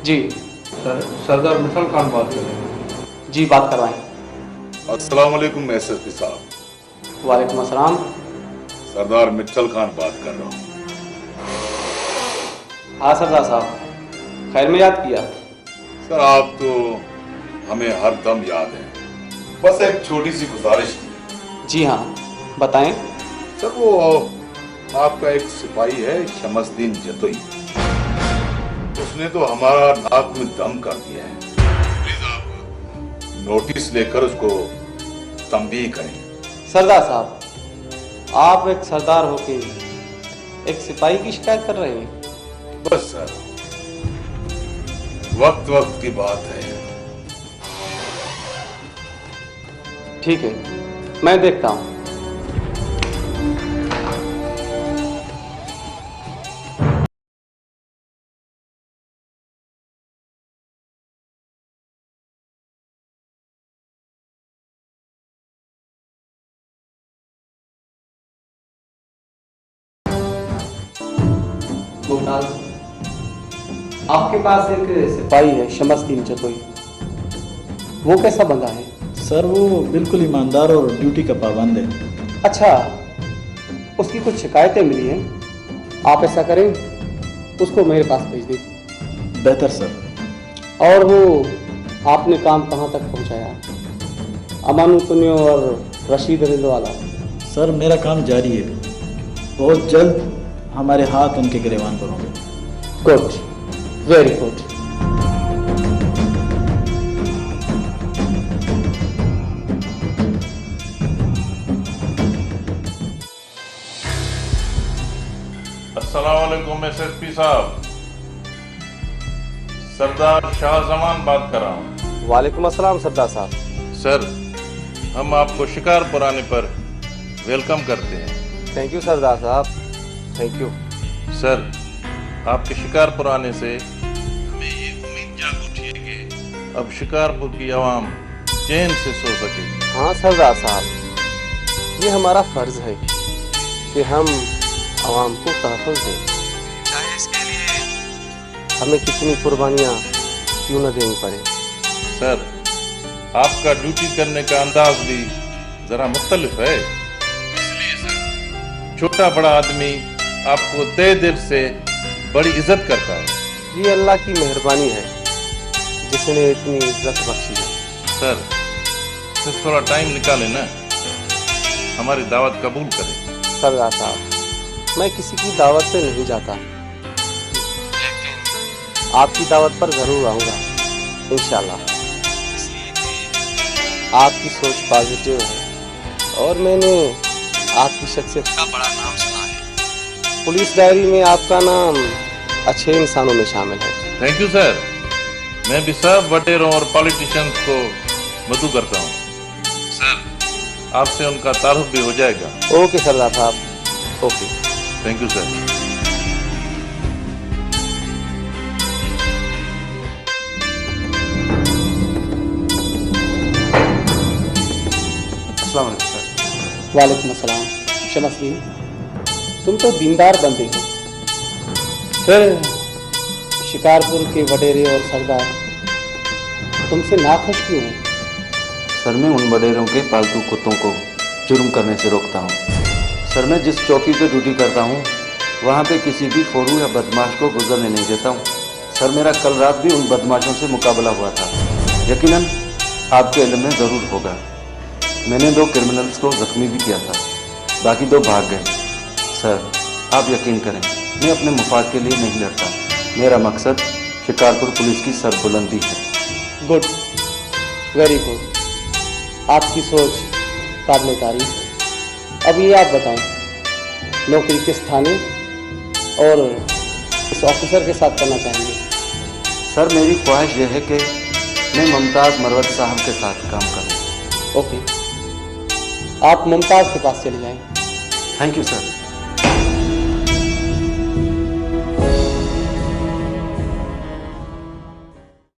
जी sir, सरदार मिसल खान बात कर रहे हैं। जी, बात करवाएं। अस्सलाम वालेकुम एसएसपी साहब। वालेकुम अस्सलाम। सरदार मित्तल खान बात कर रहा हूँ। हाँ सरदार साहब, खैर में याद किया। सर आप तो हमें हर दम याद हैं। बस एक छोटी सी गुजारिश थी। जी हाँ, बताएं। सर वो आपका एक सिपाही है शमसदीन जतोई, उसने तो हमारा नाक में दम कर दिया है। प्लीज आप नोटिस लेकर उसको तंबीह करें। सरदार साहब, आप एक सरदार होके एक सिपाही की शिकायत कर रहे हैं? बस सर, वक्त वक्त की बात है। ठीक है, मैं देखता हूँ। मुमताज, आपके पास एक सिपाही है शमसदीन जतोई, वो कैसा बंदा है? सर वो बिल्कुल ईमानदार और ड्यूटी का पाबंद है। अच्छा, उसकी कुछ शिकायतें मिली हैं, आप ऐसा करें उसको मेरे पास भेज दें। बेहतर सर। और वो आपने काम कहाँ तक पहुँचाया? अमानु तुनियो और रशीद रिंदवाला। सर मेरा काम जारी है, बहुत जल्द हमारे हाथ उनके गिरबान पर होंगे। Good, very good. अस्सलाम वालेकुम एसएसपी साहब, सरदार शाहजमान बात कर रहा हूँ। वालेकुम अस्सलाम सरदार साहब। सर, हम आपको शिकारपुर आने पर वेलकम करते हैं। थैंक यू सरदार साहब, थैंक यू। सर, आपके शिकारपुर आने से हमें ये उम्मीद जाग उठी है कि अब शिकारपुर की आवाम चैन से सो सकेगी। हाँ सरदार साहब, ये हमारा फर्ज है कि हम आवाम को तहफ़्फ़ुज़ दें, चाहे इसके लिए हमें कितनी कुर्बानियाँ क्यों न देनी पड़े। सर, आपका ड्यूटी करने का अंदाज भी जरा मुख्तलिफ है, इसलिए सर छोटा बड़ा आदमी आपको तहे दिल से बड़ी इज्जत करता है। ये अल्लाह की मेहरबानी है जिसने इतनी इज्जत बख्शी है। सर, सिर्फ थोड़ा टाइम निकालें ना, हमारी दावत कबूल करें। सरदार साहब, मैं किसी की दावत पे नहीं जाता, लेकिन आपकी दावत पर जरूर आऊँगा इंशाल्लाह। इसलिए कि आपकी सोच पॉजिटिव है और मैंने आपकी शख्सियत का बड़ा नाम सुना है। पुलिस डायरी में आपका नाम अच्छे इंसानों में शामिल है। Thank you sir. मैं भी सब वडेरों और पॉलिटिशियंस को मदू करता हूँ। सर, आपसे उनका तारुफ भी हो जाएगा। ओके सरदार साहब, ओके। Thank you sir. अस्सलाम वालेकुम सर। वालेकुम अस्सलाम। शमसदीन, तुम तो दीनदार बंदे हो, फिर शिकारपुर के वडेरे और सरदार तुमसे नाखुश क्यों हैं? सर, मैं उन वडेरों के पालतू कुत्तों को जुर्म करने से रोकता हूँ। सर, मैं जिस चौकी पे ड्यूटी करता हूँ वहाँ पे किसी भी फोरू या बदमाश को गुजरने नहीं देता हूँ। सर, मेरा कल रात भी उन बदमाशों से मुकाबला हुआ था, यकीनन आपके इल्म में ज़रूर होगा। मैंने 2 क्रिमिनल्स को ज़ख्मी भी किया था, बाकी 2 भाग गए। सर, आप यकीन करें, मैं अपने मुफाद के लिए नहीं लड़ता। मेरा मकसद शिकारपुर पुलिस की सरबुलंदी है। Good, very good. आपकी सोच काबिल तारीफ है। अब ये आप बताएं, नौकरी किस थाने और इस ऑफिसर के साथ करना चाहेंगे? सर, मेरी ख्वाहिश यह है कि मैं मुमताज़ मरवत साहब के साथ काम करूं। ओके, आप मुमताज़ के पास चले जाएं। Thank you sir.